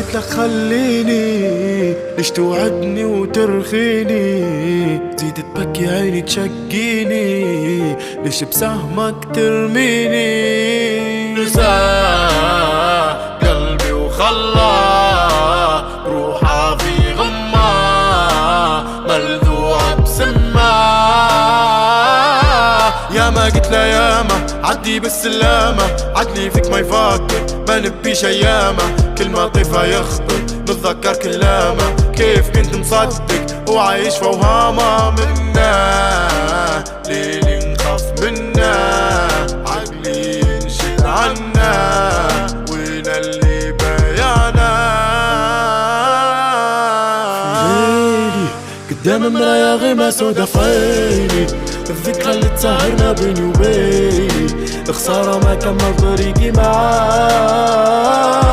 قلت لك خليني، ليش توعدني وترخيني؟ زيد تبكي عيني تشقيني، ليش بسهمك ترميني؟ نساه قلبي وخلاه روحه في غمه ملذوعة بسمه. ياما قلت له ياما عدي بالسلامة، عدلي فيك ما يفكر ما نبيش ايامه، كل ما طيفه يخطر بتذكر كلامه، كيف كنت مصدق وعايش في اوهامه منه، ليلي نخاف منه عقلي ينشد عنه، وين اللي بيانه؟ ليلي قدام مرايا غيمة سودا في عيني، الذكرى اللي تسهرنا بيني وبيني، خسارة ما كمل طريقي معاك.